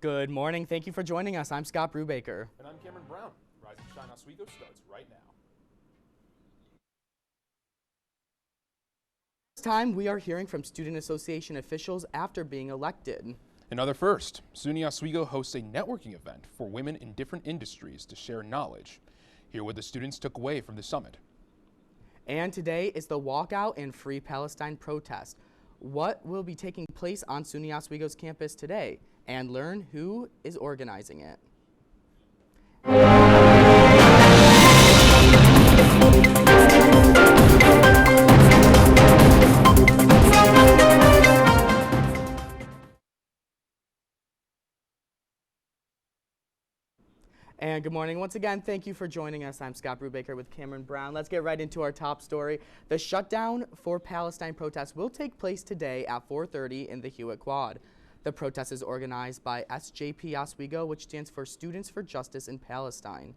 Good morning. Thank you for joining us. I'm Scott Brubaker. And I'm Cameron Brown. Rise and Shine Oswego starts right now. This time, we are hearing from Student Association officials after being elected. Another first, SUNY Oswego hosts a networking event for women in different industries to share knowledge. Hear what the students took away from the summit. And today is the Walkout and Free Palestine protest. What will be taking place on SUNY Oswego's campus today? And learn who is organizing it. And good morning once again. Thank you for joining us. I'm Scott Brubaker with Cameron Brown. Let's get right into our top story. The shutdown for Palestine protests will take place today at 4:30 in the Hewitt Quad. The protest is organized by SJP Oswego, which stands for Students for Justice in Palestine.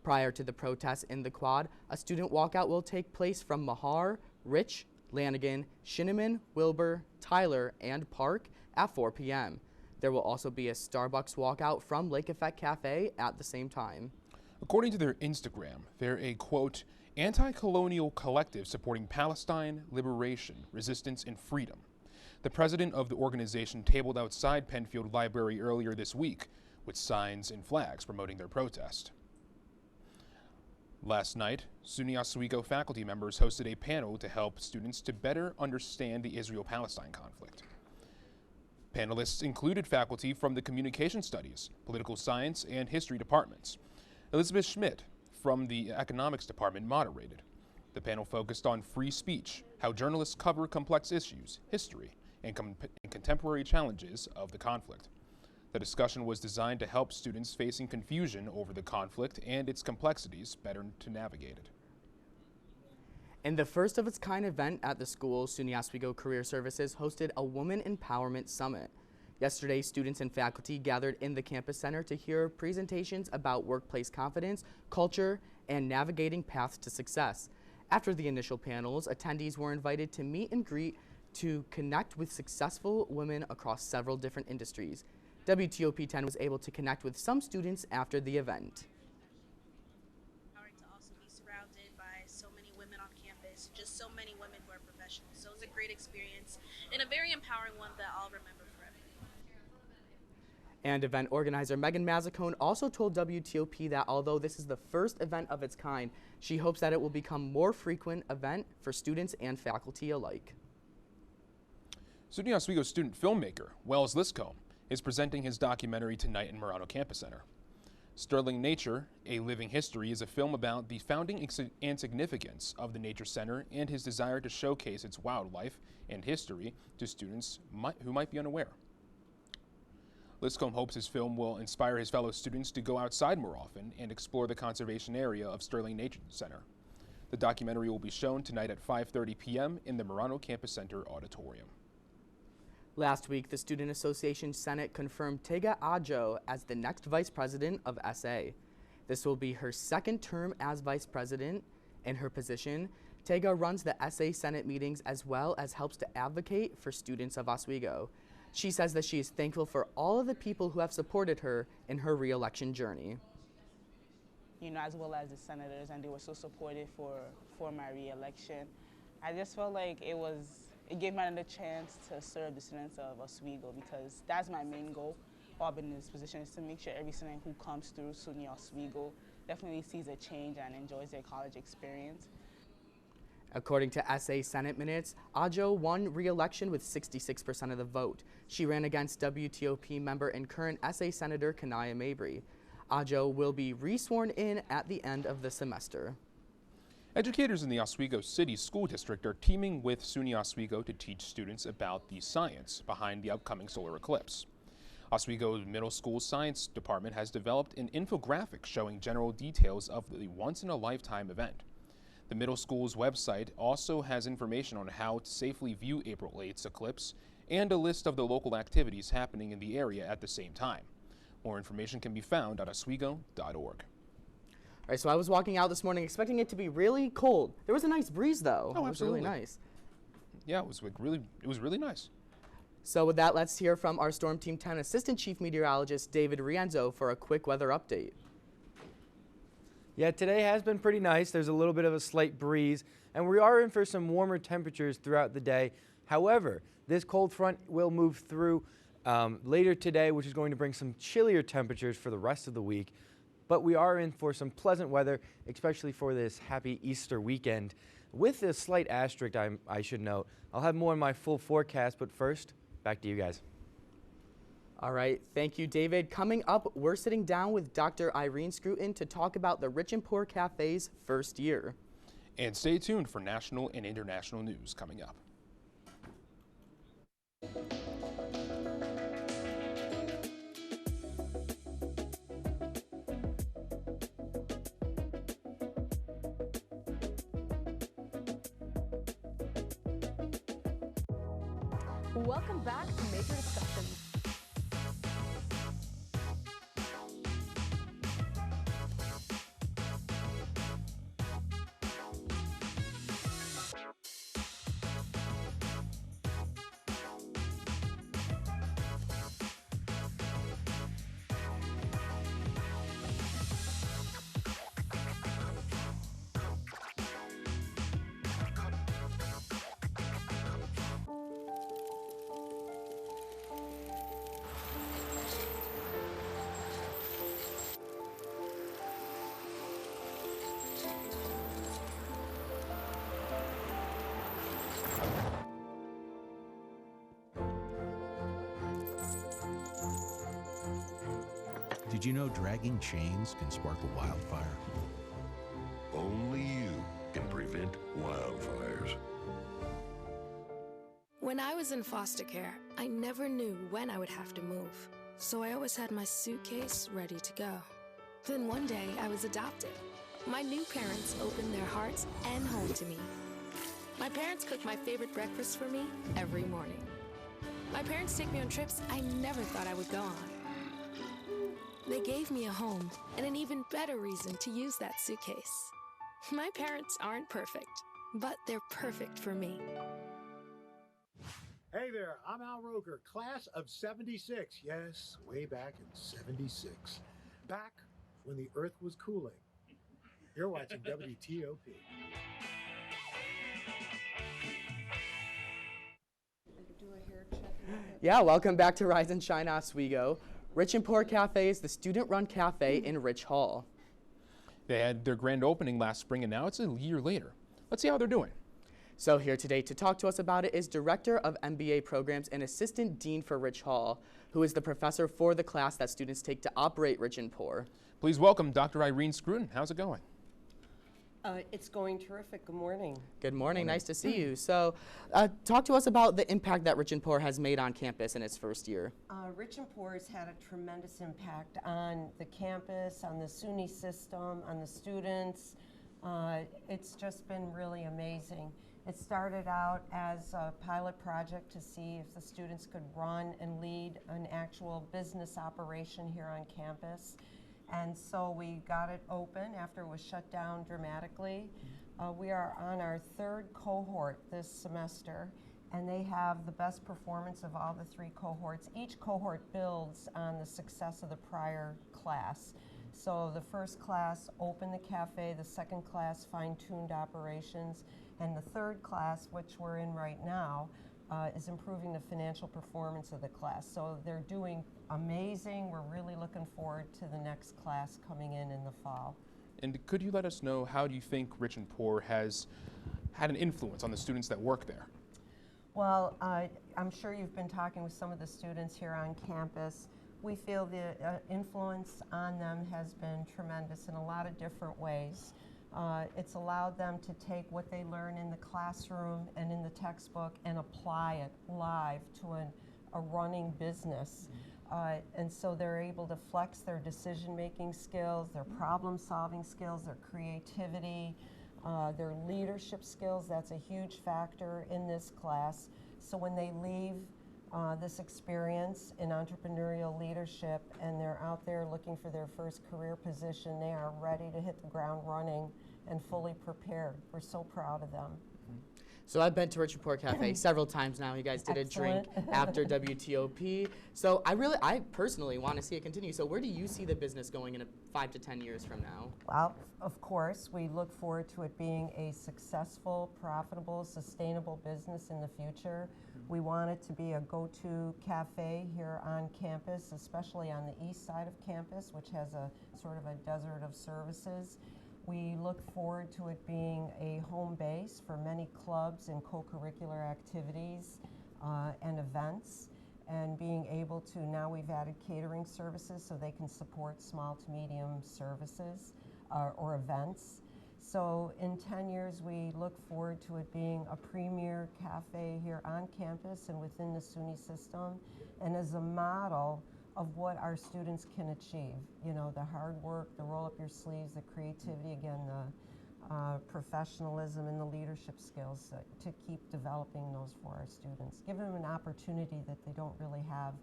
Prior to the protest in the quad, a student walkout will take place from Mahar, Rich, Lanigan, Shinneman, Wilbur, Tyler, and Park at 4 p.m. There will also be a Starbucks walkout from Lake Effect Cafe at the same time. According to their Instagram, they're a, quote, anti-colonial collective supporting Palestine, liberation, resistance, and freedom. The president of the organization tabled outside Penfield Library earlier this week with signs and flags promoting their protest. Last night, SUNY Oswego faculty members hosted a panel to help students to better understand the Israel-Palestine conflict. Panelists included faculty from the Communication Studies, Political Science, and History departments. Elizabeth Schmidt from the Economics department moderated. The panel focused on free speech, how journalists cover complex issues, history, and contemporary challenges of the conflict. The discussion was designed to help students facing confusion over the conflict and its complexities better to navigate it. In the first of its kind event at the school, SUNY Oswego Career Services hosted a Women Empowerment Summit. Yesterday, students and faculty gathered in the campus center to hear presentations about workplace confidence, culture, and navigating paths to success. After the initial panels, attendees were invited to meet and greet to connect with successful women across several different industries. WTOP 10 was able to connect with some students after the event. To also be surrounded by so many women on campus, just so many women who are professionals. So it was a great experience and a very empowering one that I'll remember forever. And event organizer Megan Mazzacone also told WTOP that although this is the first event of its kind, she hopes that it will become a more frequent event for students and faculty alike. SUNY Oswego student filmmaker Wells Liscombe is presenting his documentary tonight in Murano Campus Center. Sterling Nature, A Living History is a film about the founding and significance of the Nature Center and his desire to showcase its wildlife and history to students who might be unaware. Liscombe hopes his film will inspire his fellow students to go outside more often and explore the conservation area of Sterling Nature Center. The documentary will be shown tonight at 5:30 p.m. in the Murano Campus Center auditorium. Last week, the Student Association Senate confirmed Tega Ajo as the next vice president of SA. This will be her second term as vice president. In her position, Tega runs the SA Senate meetings as well as helps to advocate for students of Oswego. She says that she is thankful for all of the people who have supported her in her re-election journey. You know, as well as the senators, and they were so supportive for my re-election. I just felt like it gave me another chance to serve the students of Oswego, because that's my main goal while being in this position, is to make sure every student who comes through SUNY Oswego definitely sees a change and enjoys their college experience. According to SA Senate minutes, Ajo won re-election with 66% of the vote. She ran against WTOP member and current SA Senator Kanaya Mabry. Ajo will be re-sworn in at the end of the semester. Educators in the Oswego City School District are teaming with SUNY Oswego to teach students about the science behind the upcoming solar eclipse. Oswego's Middle School Science Department has developed an infographic showing general details of the once-in-a-lifetime event. The middle school's website also has information on how to safely view April 8th's eclipse and a list of the local activities happening in the area at the same time. More information can be found at oswego.org. All right, so I was walking out this morning expecting it to be really cold. There was a nice breeze though. Oh, absolutely. It was really nice. Yeah, it was really nice. So with that, let's hear from our Storm Team 10 Assistant Chief Meteorologist David Rienzo for a quick weather update. Yeah, today has been pretty nice. There's a little bit of a slight breeze, and we are in for some warmer temperatures throughout the day. However, this cold front will move through later today, which is going to bring some chillier temperatures for the rest of the week. But we are in for some pleasant weather, especially for this happy Easter weekend. With a slight asterisk, I should note, I'll have more in my full forecast, but first, back to you guys. All right, thank you, David. Coming up, we're sitting down with Dr. Irene Scruton to talk about the Rich and Poor Cafe's first year. And stay tuned for national and international news coming up. Welcome back to Major Discussion. Did you know dragging chains can spark a wildfire? Only you can prevent wildfires. When I was in foster care, I never knew when I would have to move, so I always had my suitcase ready to go. Then one day, I was adopted. My new parents opened their hearts and home to me. My parents cook my favorite breakfast for me every morning. My parents take me on trips I never thought I would go on. They gave me a home and an even better reason to use that suitcase. My parents aren't perfect, but they're perfect for me. Hey there, I'm Al Roker, class of 76. Yes, way back in 76. Back when the earth was cooling. You're watching WTOP. Yeah, welcome back to Rise and Shine Oswego. Rich and Poor Cafe is the student-run cafe in Rich Hall. They had their grand opening last spring, and now it's a year later. Let's see how they're doing. So here today to talk to us about it is Director of MBA Programs and Assistant Dean for Rich Hall, who is the professor for the class that students take to operate Rich and Poor. Please welcome Dr. Irene Scruton. How's it going? It's going terrific. Good morning. Good morning. Nice to see you. So talk to us about the impact that Rich and Poor has made on campus in its first year. Rich and Poor has had a tremendous impact on the campus, on the SUNY system, on the students. It's just been really amazing. It started out as a pilot project to see if the students could run and lead an actual business operation here on campus. And so we got it open after it was shut down dramatically. We are on our third cohort this semester, and they have the best performance of all the three cohorts. Each cohort builds on the success of the prior class. So the first class opened the cafe, the second class fine-tuned operations, and the third class, which we're in right now, is improving the financial performance of the class. So they're doing amazing. We're really looking forward to the next class coming in the fall. And could you let us know, how do you think Rich and Poor has had an influence on the students that work there? Well, I'm sure you've been talking with some of the students here on campus. We feel the influence on them has been tremendous in a lot of different ways. It's allowed them to take what they learn in the classroom and in the textbook and apply it live to a running business. And so they're able to flex their decision-making skills, their problem-solving skills, their creativity, their leadership skills. That's a huge factor in this class. So when they leave this experience in entrepreneurial leadership and they're out there looking for their first career position, they are ready to hit the ground running and fully prepared. We're so proud of them. So I've been to Rich Report Cafe several times now. You guys did Excellent. a drink after WTOP. So I personally want to see it continue. So where do you see the business going in 5 to 10 years from now? Well, of course, we look forward to it being a successful, profitable, sustainable business in the future. We want it to be a go-to cafe here on campus, especially on the east side of campus, which has a sort of a desert of services. We look forward to it being a home base for many clubs and co-curricular activities and events, and being able to, now we've added catering services so they can support small to medium services or events. So in 10 years, we look forward to it being a premier cafe here on campus and within the SUNY system, and as a model of what our students can achieve. You know, the hard work, the roll up your sleeves, the creativity, again, the professionalism and the leadership skills to keep developing those for our students. Give them an opportunity that they don't really have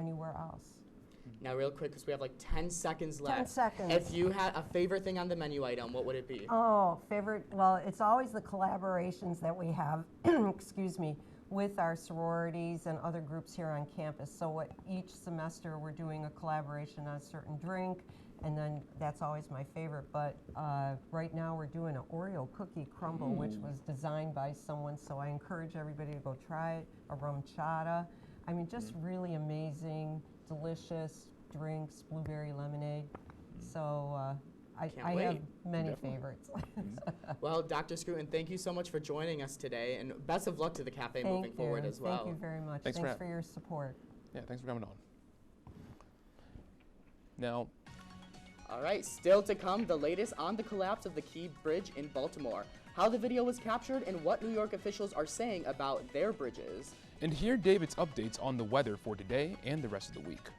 anywhere else. Now real quick, because we have like 10 seconds left. 10 seconds. If you had a favorite thing on the menu item, what would it be? Oh, favorite, well, it's always the collaborations that we have, excuse me, with our sororities and other groups here on campus. So each semester we're doing a collaboration on a certain drink, and then that's always my favorite. But right now we're doing an Oreo cookie crumble, which was designed by someone, so I encourage everybody to go try it, a rum chata. I mean, just really amazing, delicious drinks, blueberry lemonade. So I have many favorites. Well, Dr. Scruton, thank you so much for joining us today, and best of luck to the cafe moving forward as well. Thank you very much. Thanks for your support. Yeah, thanks for coming on. Now, all right, still to come, the latest on the collapse of the Key Bridge in Baltimore, how the video was captured, and what New York officials are saying about their bridges. and hear David's updates on the weather for today and the rest of the week.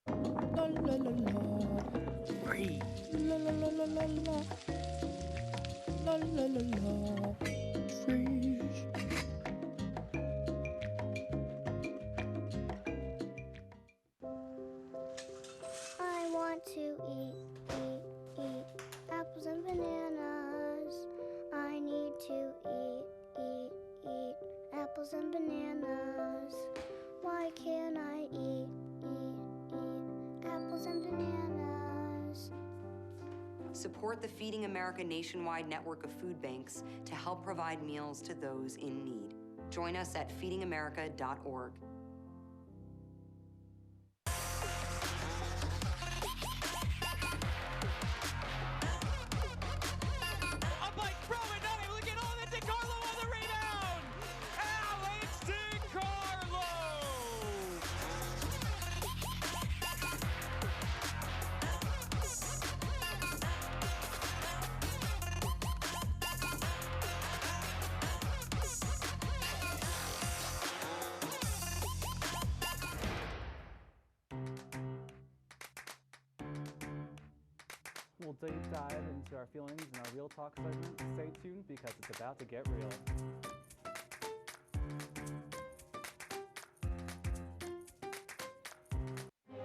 La la la la. Breathe. La la la la la la. La la la la. Freeze. I want to eat apples and bananas. I need to eat apples and bananas. Why can't I eat apples and bananas? Support the Feeding America nationwide network of food banks to help provide meals to those in need. Join us at feedingamerica.org. We'll deep dive into our feelings in our Real Talk segment. Stay tuned because it's about to get real.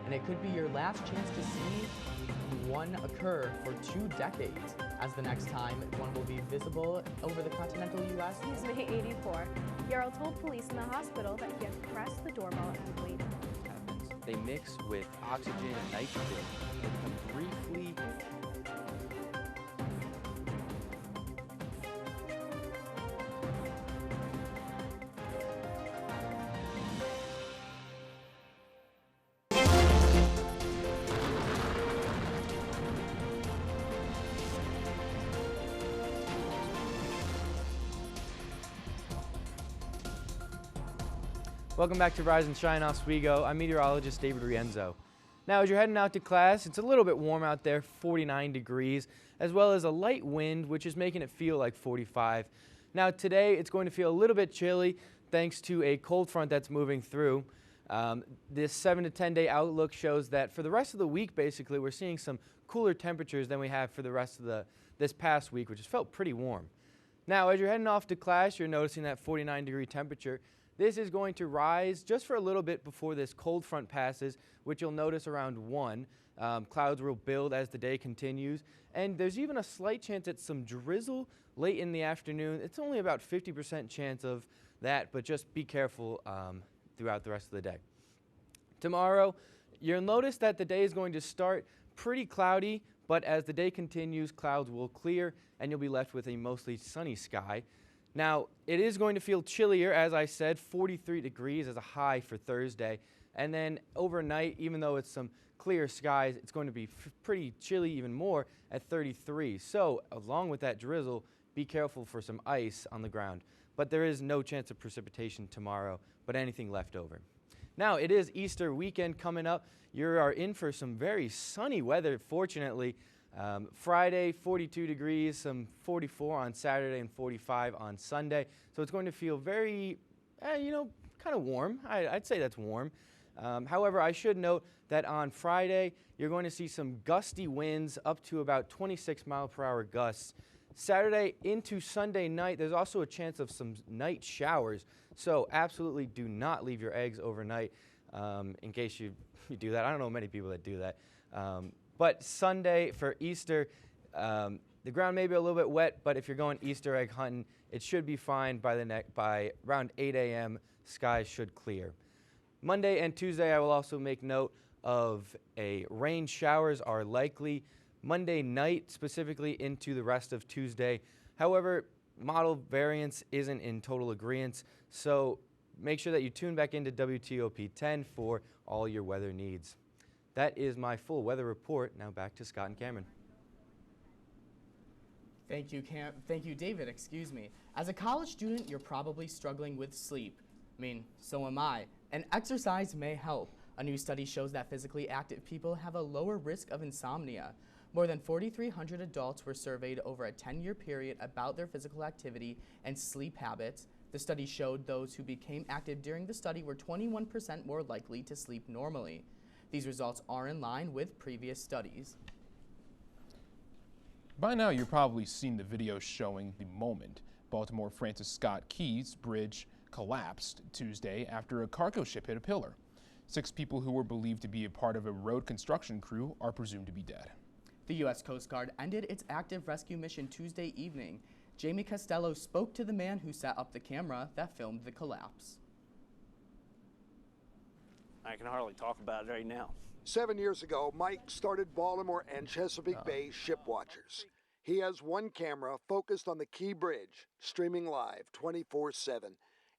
And it could be your last chance to see one occur for 2 decades, as the next time one will be visible over the continental U.S. He's May 84. Yarrow told police in the hospital that he had pressed the doorbell and waited. They mix with oxygen and nitrogen and become briefly Welcome back to Rise and Shine Oswego. I'm meteorologist David Rienzo. Now, as you're heading out to class, it's a little bit warm out there, 49 degrees, as well as a light wind, which is making it feel like 45. Now, today, it's going to feel a little bit chilly thanks to a cold front that's moving through. This 7 to 10 day outlook shows that for the rest of the week, basically, we're seeing some cooler temperatures than we have for the rest of this past week, which has felt pretty warm. Now, as you're heading off to class, you're noticing that 49 degree temperature. This is going to rise just for a little bit before this cold front passes, which you'll notice around 1. Clouds will build as the day continues, and there's even a slight chance at some drizzle late in the afternoon. It's only about 50% chance of that, but just be careful throughout the rest of the day. Tomorrow, you'll notice that the day is going to start pretty cloudy, but as the day continues, clouds will clear and you'll be left with a mostly sunny sky. Now, it is going to feel chillier, as I said, 43 degrees as a high for Thursday. And then overnight, even though it's some clear skies, it's going to be pretty chilly even more at 33. So, along with that drizzle, be careful for some ice on the ground. But there is no chance of precipitation tomorrow, but anything left over. Now, it is Easter weekend coming up. You are in for some very sunny weather, fortunately. Friday, 42 degrees, some 44 on Saturday and 45 on Sunday. So it's going to feel very, kind of warm. I'd say that's warm. However, I should note that on Friday, you're going to see some gusty winds up to about 26-mile-per-hour gusts. Saturday into Sunday night, there's also a chance of some night showers. So absolutely do not leave your eggs overnight in case you do that. I don't know many people that do that. But Sunday for Easter, the ground may be a little bit wet, but if you're going Easter egg hunting, it should be fine by around 8 a.m. Skies should clear. Monday and Tuesday, I will also make note of rain showers are likely Monday night, specifically into the rest of Tuesday. However, model variance isn't in total agreement, so make sure that you tune back into WTOP 10 for all your weather needs. That is my full weather report. Now back to Scott and Cameron. Thank you, David, excuse me. As a college student, you're probably struggling with sleep. I mean, so am I. And exercise may help. A new study shows that physically active people have a lower risk of insomnia. More than 4,300 adults were surveyed over a 10-year period about their physical activity and sleep habits. The study showed those who became active during the study were 21% more likely to sleep normally. These results are in line with previous studies. By now, you've probably seen the video showing the moment Baltimore Francis Scott Key's bridge collapsed Tuesday after a cargo ship hit a pillar. 6 people who were believed to be a part of a road construction crew are presumed to be dead. The U.S. Coast Guard ended its active rescue mission Tuesday evening. Jamie Costello spoke to the man who set up the camera that filmed the collapse. I can hardly talk about it right now. 7 years ago, Mike started Baltimore and Chesapeake Bay Ship Watchers. He has one camera focused on the Key Bridge, streaming live 24/7.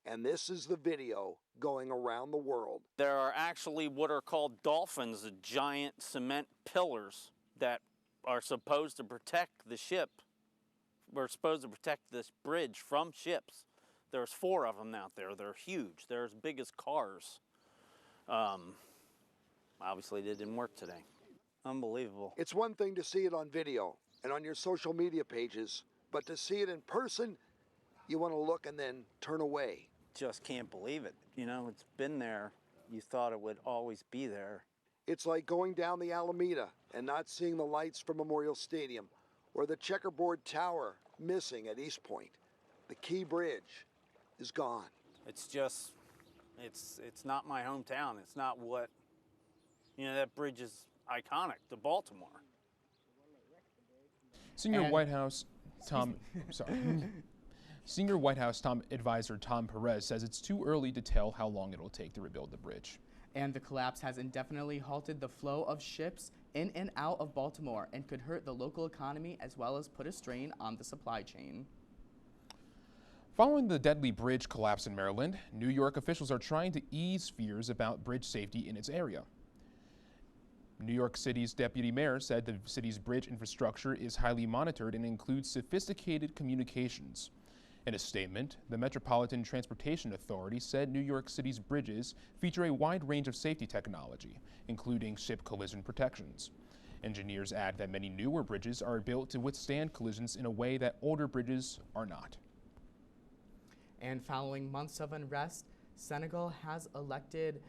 And this is the video going around the world. There are actually what are called dolphins, the giant cement pillars that are supposed to protect the ship. We're supposed to protect this bridge from ships. There's 4 of them out there. They're huge. They're as big as cars. Obviously, they didn't work today. Unbelievable. It's one thing to see it on video and on your social media pages, but to see it in person, you want to look and then turn away. Just can't believe it. You know, it's been there. You thought it would always be there. It's like going down the Alameda and not seeing the lights from Memorial Stadium, or the checkerboard tower missing at East Point. The Key Bridge is gone. It's just, it's not my hometown. It's not what, that bridge is iconic to Baltimore. Senior White House advisor Tom Perez says it's too early to tell how long it'll take to rebuild the bridge. And the collapse has indefinitely halted the flow of ships in and out of Baltimore and could hurt the local economy as well as put a strain on the supply chain. Following the deadly bridge collapse in Maryland, New York officials are trying to ease fears about bridge safety in its area. New York City's deputy mayor said the city's bridge infrastructure is highly monitored and includes sophisticated communications. In a statement, the Metropolitan Transportation Authority said New York City's bridges feature a wide range of safety technology, including ship collision protections. Engineers add that many newer bridges are built to withstand collisions in a way that older bridges are not. And following months of unrest, Senegal has elected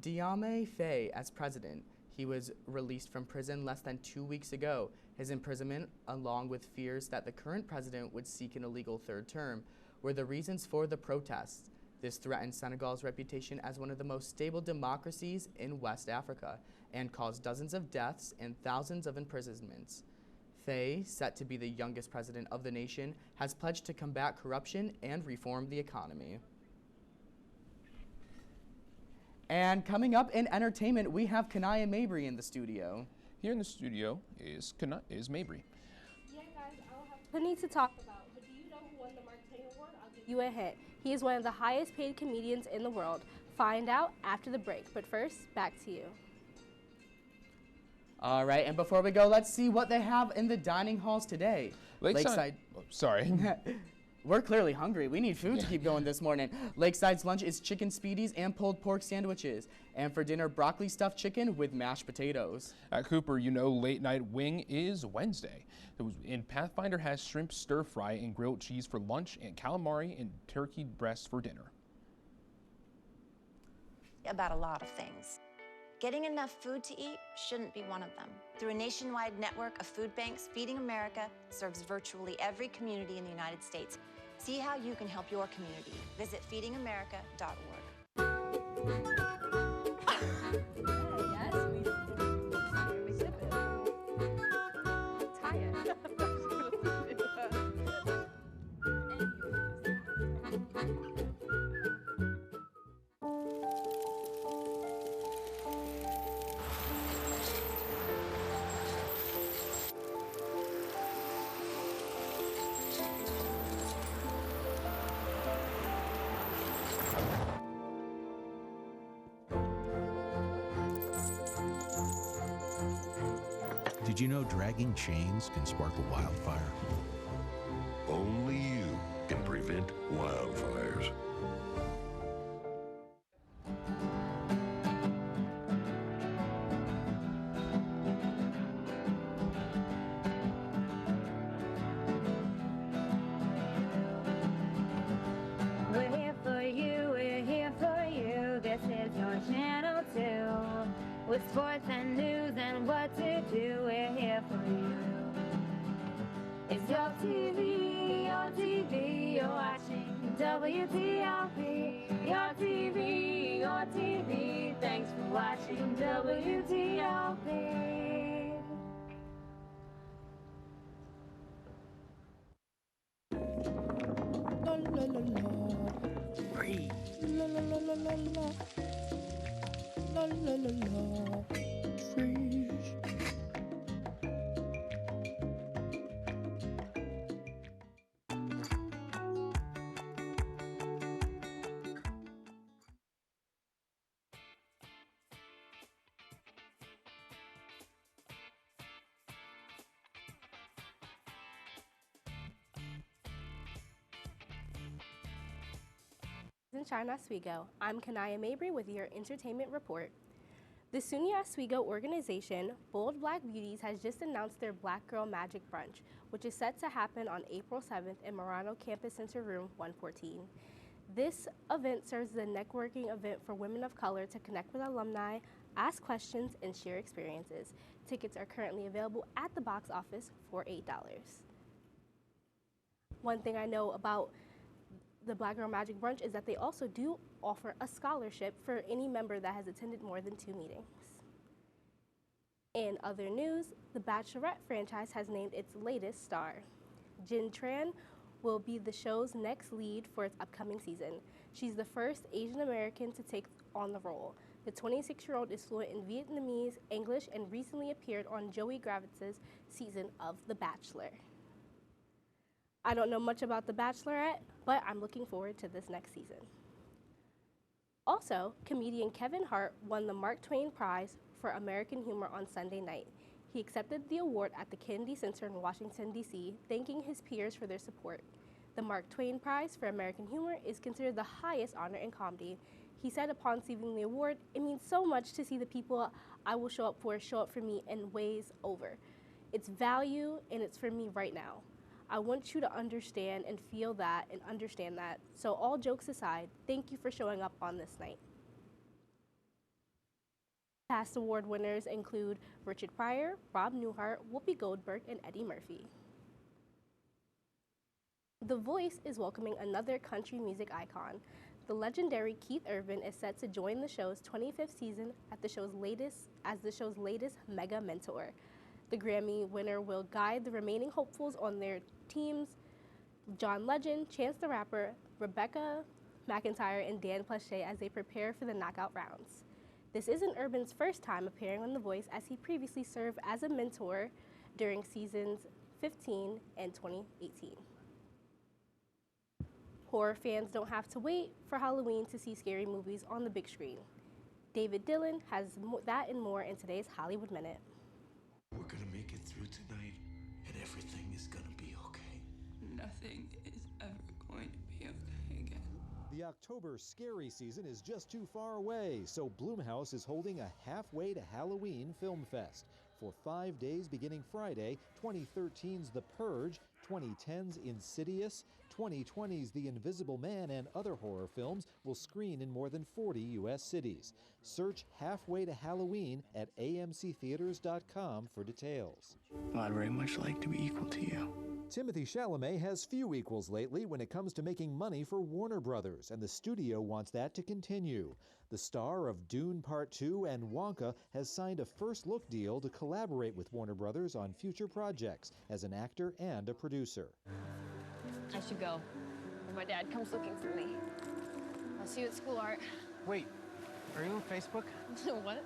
Diomaye Faye as president. He was released from prison less than 2 weeks ago. His imprisonment, along with fears that the current president would seek an illegal third term, were the reasons for the protests. This threatened Senegal's reputation as one of the most stable democracies in West Africa and caused dozens of deaths and thousands of imprisonments. Faye, set to be the youngest president of the nation, has pledged to combat corruption and reform the economy. And coming up in entertainment, we have Kanaya Mabry in the studio. Here in the studio is Mabry. Yeah, guys, I don't have plenty to talk about, but do you know who won the Mark Twain Award? I'll give you a hint. He is one of the highest paid comedians in the world. Find out after the break, but first, back to you. All right, and before we go, let's see what they have in the dining halls today. Lakeside. Oh, sorry. We're clearly hungry. We need food to keep going this morning. Lakeside's lunch is chicken speedies and pulled pork sandwiches. And for dinner, broccoli stuffed chicken with mashed potatoes. At Cooper, you know late night wing is Wednesday. And Pathfinder has shrimp stir fry and grilled cheese for lunch and calamari and turkey breast for dinner. About a lot of things. Getting enough food to eat shouldn't be one of them. Through a nationwide network of food banks, Feeding America serves virtually every community in the United States. See how you can help your community. Visit feedingamerica.org. Did you know dragging chains can spark a wildfire? Only you can prevent wildfires. We're here for you, we're here for you. This is your channel 2. With sports and news and what to do, we're here for you. It's your TV, you're watching WTLP. Your TV, thanks for watching WTLP. La la la la. Breathe. La la la la la la. La la la la. Freeze. In China, Oswego. I'm Kanaya Mabry with your entertainment report. The SUNY Oswego organization, Bold Black Beauties, has just announced their Black Girl Magic Brunch, which is set to happen on April 7th in Marano Campus Center Room 114. This event serves as a networking event for women of color to connect with alumni, ask questions, and share experiences. Tickets are currently available at the box office for $8. One thing I know about the Black Girl Magic Brunch is that they also do offer a scholarship for any member that has attended more than 2 meetings. In other news, the Bachelorette franchise has named its latest star. Jin Tran will be the show's next lead for its upcoming season. She's the first Asian American to take on the role. The 26-year-old is fluent in Vietnamese, English, and recently appeared on Joey Gravitz's season of The Bachelor. I don't know much about The Bachelorette, but I'm looking forward to this next season. Also, comedian Kevin Hart won the Mark Twain Prize for American Humor on Sunday night. He accepted the award at the Kennedy Center in Washington, D.C., thanking his peers for their support. The Mark Twain Prize for American Humor is considered the highest honor in comedy. He said upon receiving the award, "It means so much to see the people I will show up for me in ways over. It's value, and it's for me right now. I want you to understand and feel that and understand that. So all jokes aside, thank you for showing up on this night." Past award winners include Richard Pryor, Rob Newhart, Whoopi Goldberg, and Eddie Murphy. The Voice is welcoming another country music icon. The legendary Keith Urban is set to join the show's 25th season as the show's latest mega mentor. The Grammy winner will guide the remaining hopefuls on their teams, John Legend, Chance the Rapper, Rebecca McIntyre, and Dan Pleshay as they prepare for the knockout rounds. This isn't Urban's first time appearing on The Voice, as he previously served as a mentor during seasons 15 and 2018. Horror fans don't have to wait for Halloween to see scary movies on the big screen. David Dillon has that and more in today's Hollywood Minute. We're gonna make it through tonight, and everything is gonna be okay. Nothing is ever going to be okay again. The October scary season is just too far away, so Blumhouse is holding a halfway to Halloween film fest. For 5 days beginning Friday, 2013's The Purge, 2010's Insidious, 2020's The Invisible Man, and other horror films will screen in more than 40 U.S. cities. Search Halfway to Halloween at amctheaters.com for details. I'd very much like to be equal to you. Timothée Chalamet has few equals lately when it comes to making money for Warner Brothers, and the studio wants that to continue. The star of Dune Part 2 and Wonka has signed a first-look deal to collaborate with Warner Brothers on future projects as an actor and a producer. I should go. My dad comes looking for me. I'll see you at school, Art. Wait, are you on Facebook? What?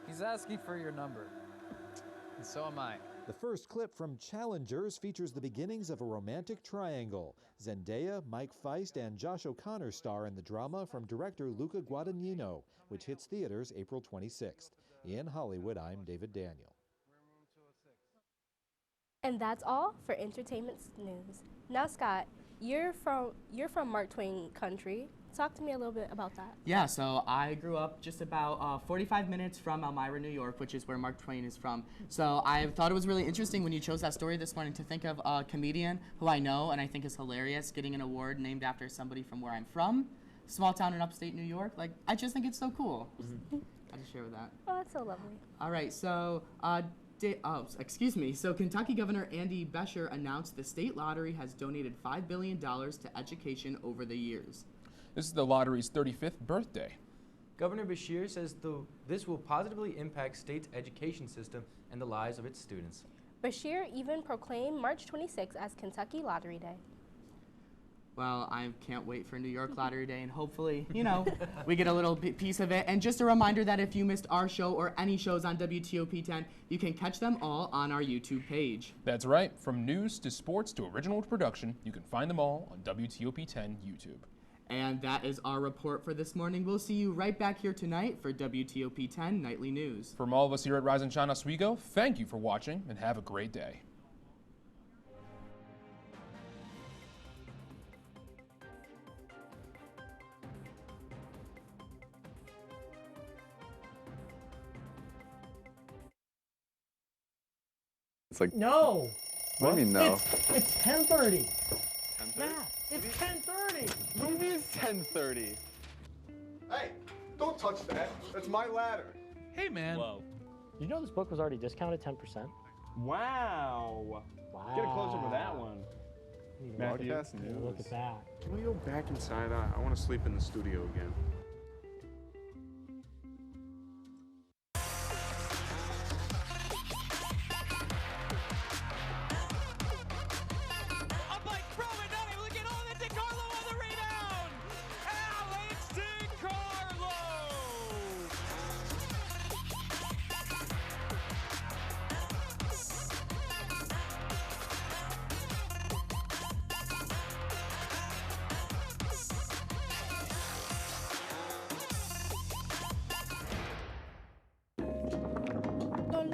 He's asking for your number. And so am I. The first clip from Challengers features the beginnings of a romantic triangle. Zendaya, Mike Feist, and Josh O'Connor star in the drama from director Luca Guadagnino, which hits theaters April 26th. In Hollywood, I'm David Daniel. And that's all for entertainment news. Now, Scott, you're from Mark Twain country. Talk to me a little bit about that. Yeah, so I grew up just about 45 minutes from Elmira, New York, which is where Mark Twain is from. So I thought it was really interesting when you chose that story this morning to think of a comedian who I know and I think is hilarious getting an award named after somebody from where I'm from, small town in upstate New York. Like, I just think it's so cool. I'll just share with that. Oh, that's so lovely. All right, so So Kentucky Governor Andy Beshear announced the state lottery has donated $5 billion to education over the years. This is the lottery's 35th birthday. Governor Beshear says this will positively impact state's education system and the lives of its students. Beshear even proclaimed March 26 as Kentucky Lottery Day. Well, I can't wait for New York Lottery Day, and hopefully, we get a little piece of it. And just a reminder that if you missed our show or any shows on WTOP 10, you can catch them all on our YouTube page. That's right. From news to sports to original production, you can find them all on WTOP 10 YouTube. And that is our report for this morning. We'll see you right back here tonight for WTOP 10 Nightly News. From all of us here at Rise and Shine Oswego, thank you for watching and have a great day. It's like no. What do you mean no? It's 10:30. 10:30? Yeah, it's 10:30. What do you mean it's 10:30? Hey, don't touch that. That's my ladder. Hey, man. Whoa. You know this book was already discounted 10%? Wow. Wow. Get a close up of that one. Matthew, Look at that. Can we go back inside? I want to sleep in the studio again.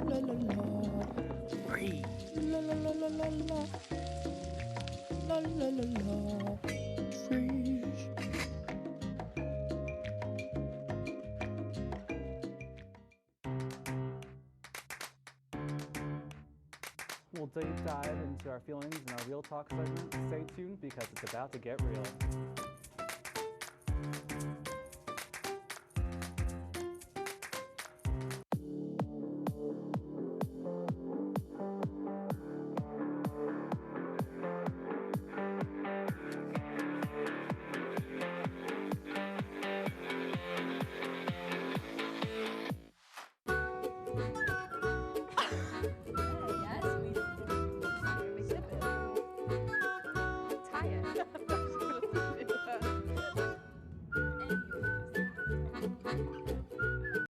La la la. Breathe. La la la la la la. La la la la. Freeze. We'll deep dive into our feelings in our Real Talk segment. Stay tuned because it's about to get real.